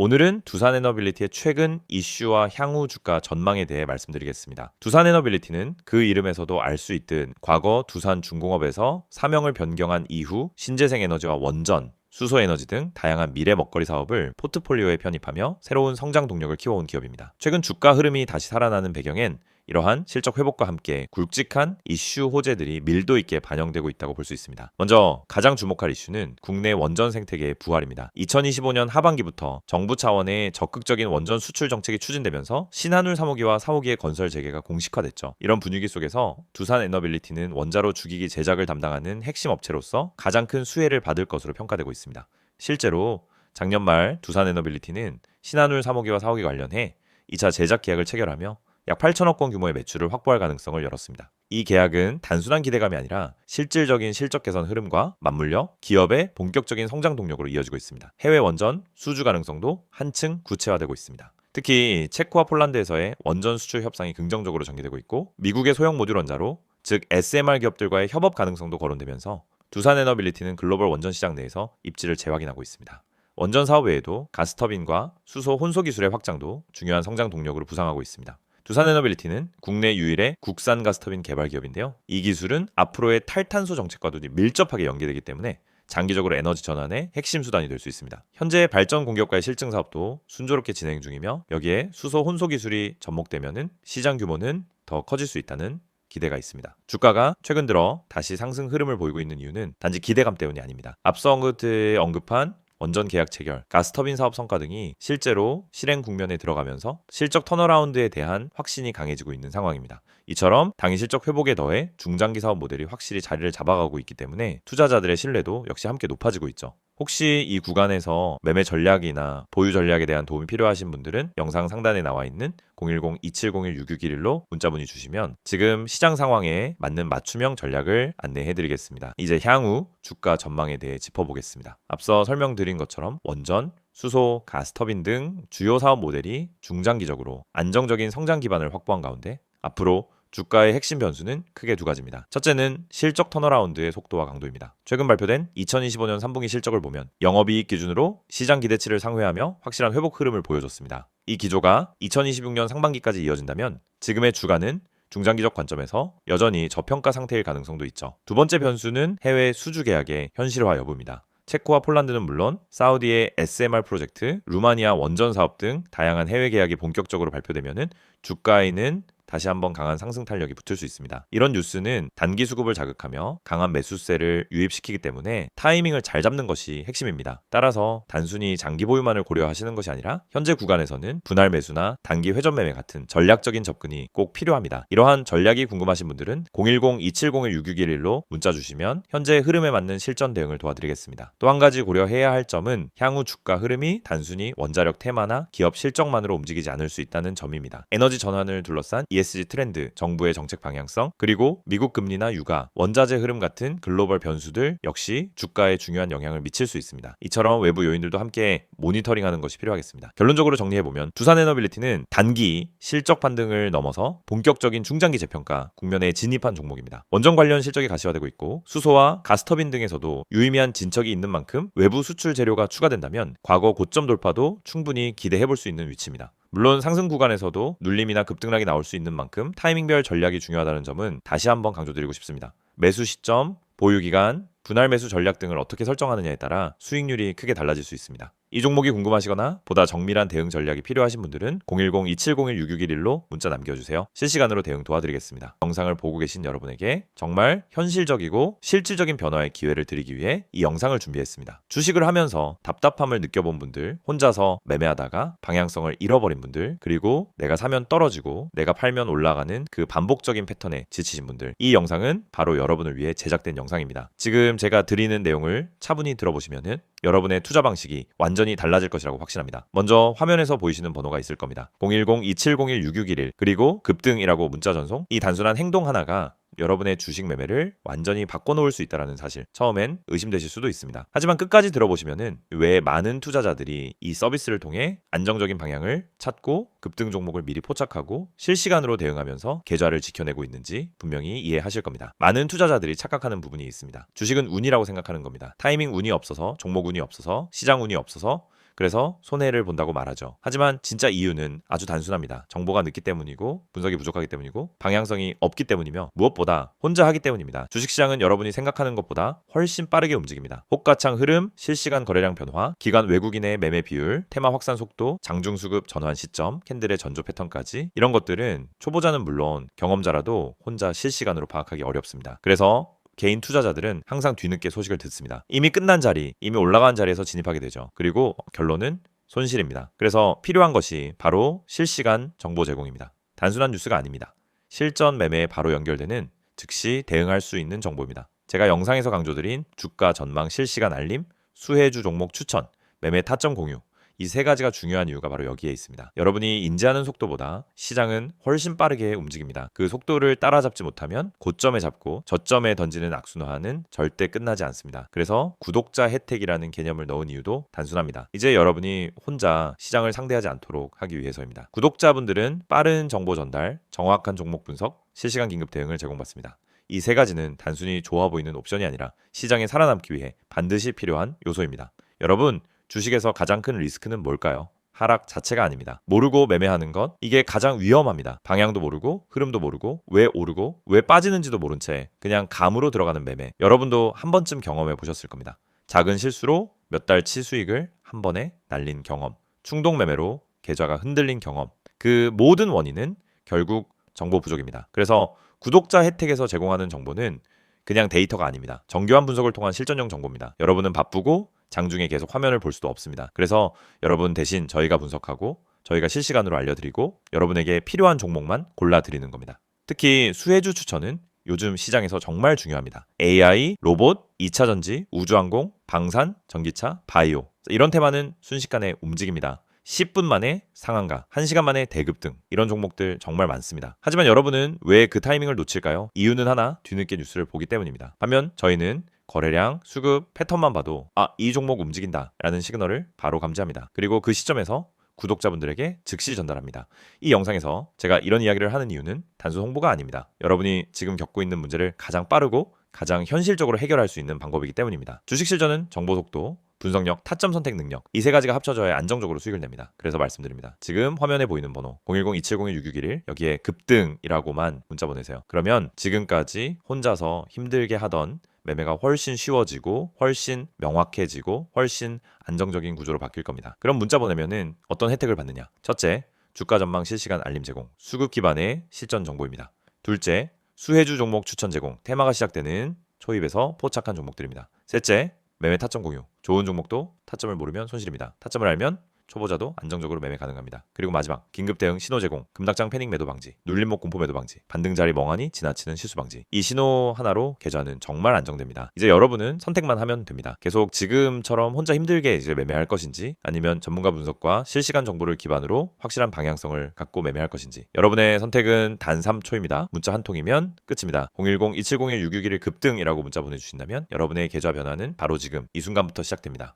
오늘은 두산에너빌리티의 최근 이슈와 향후 주가 전망에 대해 말씀드리겠습니다. 두산에너빌리티는 그 이름에서도 알 수 있듯 과거 두산중공업에서 사명을 변경한 이후 신재생에너지와 원전, 수소에너지 등 다양한 미래 먹거리 사업을 포트폴리오에 편입하며 새로운 성장 동력을 키워온 기업입니다. 최근 주가 흐름이 다시 살아나는 배경엔 이러한 실적 회복과 함께 굵직한 이슈 호재들이 밀도 있게 반영되고 있다고 볼 수 있습니다. 먼저 가장 주목할 이슈는 국내 원전 생태계의 부활입니다. 2025년 하반기부터 정부 차원의 적극적인 원전 수출 정책이 추진되면서 신한울 3호기와 4호기의 건설 재개가 공식화됐죠. 이런 분위기 속에서 두산에너빌리티는 원자로 주기기 제작을 담당하는 핵심 업체로서 가장 큰 수혜를 받을 것으로 평가되고 있습니다. 실제로 작년 말 두산에너빌리티는 신한울 3호기와 4호기 관련해 2차 제작 계약을 체결하며 약 8천억 원 규모의 매출을 확보할 가능성을 열었습니다. 이 계약은 단순한 기대감이 아니라 실질적인 실적 개선 흐름과 맞물려 기업의 본격적인 성장 동력으로 이어지고 있습니다. 해외 원전 수주 가능성도 한층 구체화되고 있습니다. 특히 체코와 폴란드에서의 원전 수출 협상이 긍정적으로 전개되고 있고 미국의 소형 모듈 원자로 즉 SMR 기업들과의 협업 가능성도 거론되면서 두산에너빌리티는 글로벌 원전 시장 내에서 입지를 재확인하고 있습니다. 원전 사업 외에도 가스터빈과 수소 혼소 기술의 확장도 중요한 성장 동력으로 부상하고 있습니다. 두산에너빌리티는 국내 유일의 국산 가스터빈 개발 기업인데요. 이 기술은 앞으로의 탈탄소 정책과도 밀접하게 연계되기 때문에 장기적으로 에너지 전환의 핵심 수단이 될 수 있습니다. 현재 발전 공격과의 실증 사업도 순조롭게 진행 중이며 여기에 수소 혼소 기술이 접목되면 시장 규모는 더 커질 수 있다는 기대가 있습니다. 주가가 최근 들어 다시 상승 흐름을 보이고 있는 이유는 단지 기대감 때문이 아닙니다. 앞서 언급한 원전 계약 체결, 가스터빈 사업 성과 등이 실제로 실행 국면에 들어가면서 실적 턴어라운드에 대한 확신이 강해지고 있는 상황입니다. 이처럼 당일 실적 회복에 더해 중장기 사업 모델이 확실히 자리를 잡아가고 있기 때문에 투자자들의 신뢰도 역시 함께 높아지고 있죠. 혹시 이 구간에서 매매 전략이나 보유 전략에 대한 도움이 필요하신 분들은 영상 상단에 나와 있는 010-2701-6611로 문자 문의 주시면 지금 시장 상황에 맞는 맞춤형 전략을 안내해 드리겠습니다. 이제 향후 주가 전망에 대해 짚어보겠습니다. 앞서 설명드린 것처럼 원전, 수소, 가스터빈 등 주요 사업 모델이 중장기적으로 안정적인 성장 기반을 확보한 가운데 앞으로 주가의 핵심 변수는 크게 두 가지입니다. 첫째는 실적 턴어라운드의 속도와 강도입니다. 최근 발표된 2025년 3분기 실적을 보면 영업이익 기준으로 시장 기대치를 상회하며 확실한 회복 흐름을 보여줬습니다. 이 기조가 2026년 상반기까지 이어진다면 지금의 주가는 중장기적 관점에서 여전히 저평가 상태일 가능성도 있죠. 두 번째 변수는 해외 수주 계약의 현실화 여부입니다. 체코와 폴란드는 물론 사우디의 SMR 프로젝트, 루마니아 원전 사업 등 다양한 해외 계약이 본격적으로 발표되면 주가에는 다시 한번 강한 상승 탄력이 붙을 수 있습니다. 이런 뉴스는 단기 수급을 자극하며 강한 매수세를 유입시키기 때문에 타이밍을 잘 잡는 것이 핵심입니다. 따라서 단순히 장기 보유만을 고려하시는 것이 아니라 현재 구간에서는 분할 매수나 단기 회전 매매 같은 전략적인 접근이 꼭 필요합니다. 이러한 전략이 궁금하신 분들은 010-2701-6611로 문자 주시면 현재 흐름에 맞는 실전 대응을 도와드리겠습니다. 또 한 가지 고려해야 할 점은 향후 주가 흐름이 단순히 원자력 테마나 기업 실적만으로 움직이지 않을 수 있다는 점입니다. 에너지 전환을 둘러싼 ESG 트렌드, 정부의 정책 방향성, 그리고 미국 금리나 유가, 원자재 흐름 같은 글로벌 변수들 역시 주가에 중요한 영향을 미칠 수 있습니다. 이처럼 외부 요인들도 함께 모니터링하는 것이 필요하겠습니다. 결론적으로 정리해보면 두산에너빌리티는 단기 실적 반등을 넘어서 본격적인 중장기 재평가 국면에 진입한 종목입니다. 원전 관련 실적이 가시화되고 있고 수소와 가스터빈 등에서도 유의미한 진척이 있는 만큼 외부 수출 재료가 추가된다면 과거 고점 돌파도 충분히 기대해볼 수 있는 위치입니다. 물론 상승 구간에서도 눌림이나 급등락이 나올 수 있는 만큼 타이밍별 전략이 중요하다는 점은 다시 한번 강조드리고 싶습니다. 매수 시점, 보유 기간, 분할 매수 전략 등을 어떻게 설정하느냐에 따라 수익률이 크게 달라질 수 있습니다. 이 종목이 궁금하시거나 보다 정밀한 대응 전략이 필요하신 분들은 010-2701-6611로 문자 남겨주세요. 실시간으로 대응 도와드리겠습니다. 영상을 보고 계신 여러분에게 정말 현실적이고 실질적인 변화의 기회를 드리기 위해 이 영상을 준비했습니다. 주식을 하면서 답답함을 느껴본 분들, 혼자서 매매하다가 방향성을 잃어버린 분들, 그리고 내가 사면 떨어지고 내가 팔면 올라가는 그 반복적인 패턴에 지치신 분들, 이 영상은 바로 여러분을 위해 제작된 영상입니다. 지금 제가 드리는 내용을 차분히 들어보시면은 여러분의 투자 방식이 완전히 달라질 것이라고 확신합니다. 먼저 화면에서 보이시는 번호가 있을 겁니다. 010-2701-6611 그리고 급등이라고 문자 전송. 이 단순한 행동 하나가 여러분의 주식 매매를 완전히 바꿔놓을 수 있다는 사실, 처음엔 의심되실 수도 있습니다. 하지만 끝까지 들어보시면은 왜 많은 투자자들이 이 서비스를 통해 안정적인 방향을 찾고 급등 종목을 미리 포착하고 실시간으로 대응하면서 계좌를 지켜내고 있는지 분명히 이해하실 겁니다. 많은 투자자들이 착각하는 부분이 있습니다. 주식은 운이라고 생각하는 겁니다. 타이밍 운이 없어서, 종목 운이 없어서, 시장 운이 없어서 그래서 손해를 본다고 말하죠. 하지만 진짜 이유는 아주 단순합니다. 정보가 늦기 때문이고 분석이 부족하기 때문이고 방향성이 없기 때문이며 무엇보다 혼자 하기 때문입니다. 주식시장은 여러분이 생각하는 것보다 훨씬 빠르게 움직입니다. 호가창 흐름, 실시간 거래량 변화, 기관 외국인의 매매 비율, 테마 확산 속도, 장중 수급 전환 시점, 캔들의 전조 패턴까지 이런 것들은 초보자는 물론 경험자라도 혼자 실시간으로 파악하기 어렵습니다. 그래서 개인 투자자들은 항상 뒤늦게 소식을 듣습니다. 이미 끝난 자리, 이미 올라간 자리에서 진입하게 되죠. 그리고 결론은 손실입니다. 그래서 필요한 것이 바로 실시간 정보 제공입니다. 단순한 뉴스가 아닙니다. 실전 매매에 바로 연결되는 즉시 대응할 수 있는 정보입니다. 제가 영상에서 강조드린 주가 전망 실시간 알림, 수혜주 종목 추천, 매매 타점 공유, 이 세 가지가 중요한 이유가 바로 여기에 있습니다. 여러분이 인지하는 속도보다 시장은 훨씬 빠르게 움직입니다. 그 속도를 따라잡지 못하면 고점에 잡고 저점에 던지는 악순환은 절대 끝나지 않습니다. 그래서 구독자 혜택이라는 개념을 넣은 이유도 단순합니다. 이제 여러분이 혼자 시장을 상대하지 않도록 하기 위해서입니다. 구독자분들은 빠른 정보 전달, 정확한 종목 분석, 실시간 긴급 대응을 제공받습니다. 이 세 가지는 단순히 좋아 보이는 옵션이 아니라 시장에 살아남기 위해 반드시 필요한 요소입니다. 여러분, 주식에서 가장 큰 리스크는 뭘까요? 하락 자체가 아닙니다. 모르고 매매하는 것, 이게 가장 위험합니다. 방향도 모르고 흐름도 모르고 왜 오르고 왜 빠지는지도 모른 채 그냥 감으로 들어가는 매매. 여러분도 한 번쯤 경험해 보셨을 겁니다. 작은 실수로 몇 달치 수익을 한 번에 날린 경험, 충동 매매로 계좌가 흔들린 경험. 그 모든 원인은 결국 정보 부족입니다. 그래서 구독자 혜택에서 제공하는 정보는 그냥 데이터가 아닙니다. 정교한 분석을 통한 실전용 정보입니다. 여러분은 바쁘고 장중에 계속 화면을 볼 수도 없습니다. 그래서 여러분 대신 저희가 분석하고 저희가 실시간으로 알려드리고 여러분에게 필요한 종목만 골라드리는 겁니다. 특히 수혜주 추천은 요즘 시장에서 정말 중요합니다. AI, 로봇, 2차 전지, 우주항공, 방산, 전기차, 바이오 이런 테마는 순식간에 움직입니다. 10분 만에 상한가, 1시간 만에 대급 등 이런 종목들 정말 많습니다. 하지만 여러분은 왜 그 타이밍을 놓칠까요? 이유는 하나, 뒤늦게 뉴스를 보기 때문입니다. 반면 저희는 거래량, 수급, 패턴만 봐도 이 종목 움직인다 라는 시그널을 바로 감지합니다. 그리고 그 시점에서 구독자분들에게 즉시 전달합니다. 이 영상에서 제가 이런 이야기를 하는 이유는 단순 홍보가 아닙니다. 여러분이 지금 겪고 있는 문제를 가장 빠르고 가장 현실적으로 해결할 수 있는 방법이기 때문입니다. 주식 실전은 정보 속도, 분석력, 타점 선택 능력 이 세 가지가 합쳐져야 안정적으로 수익을 냅니다. 그래서 말씀드립니다. 지금 화면에 보이는 번호 010-2701-6611 여기에 급등이라고만 문자 보내세요. 그러면 지금까지 혼자서 힘들게 하던 매매가 훨씬 쉬워지고 훨씬 명확해지고 훨씬 안정적인 구조로 바뀔 겁니다. 그럼 문자 보내면은 어떤 혜택을 받느냐? 첫째, 주가 전망 실시간 알림 제공, 수급 기반의 실전 정보입니다. 둘째, 수혜주 종목 추천 제공, 테마가 시작되는 초입에서 포착한 종목들입니다. 셋째, 매매 타점 공유, 좋은 종목도 타점을 모르면 손실입니다. 타점을 알면 초보자도 안정적으로 매매 가능합니다. 그리고 마지막, 긴급 대응 신호 제공, 금닥장 패닉 매도 방지, 눌림목 공포 매도 방지, 반등 자리 멍하니 지나치는 실수 방지. 이 신호 하나로 계좌는 정말 안정됩니다. 이제 여러분은 선택만 하면 됩니다. 계속 지금처럼 혼자 힘들게 이제 매매할 것인지 아니면 전문가 분석과 실시간 정보를 기반으로 확실한 방향성을 갖고 매매할 것인지 여러분의 선택은 단 3초입니다. 문자 한 통이면 끝입니다. 010-2701-6611 급등이라고 문자 보내주신다면 여러분의 계좌 변화는 바로 지금 이 순간부터 시작됩니다.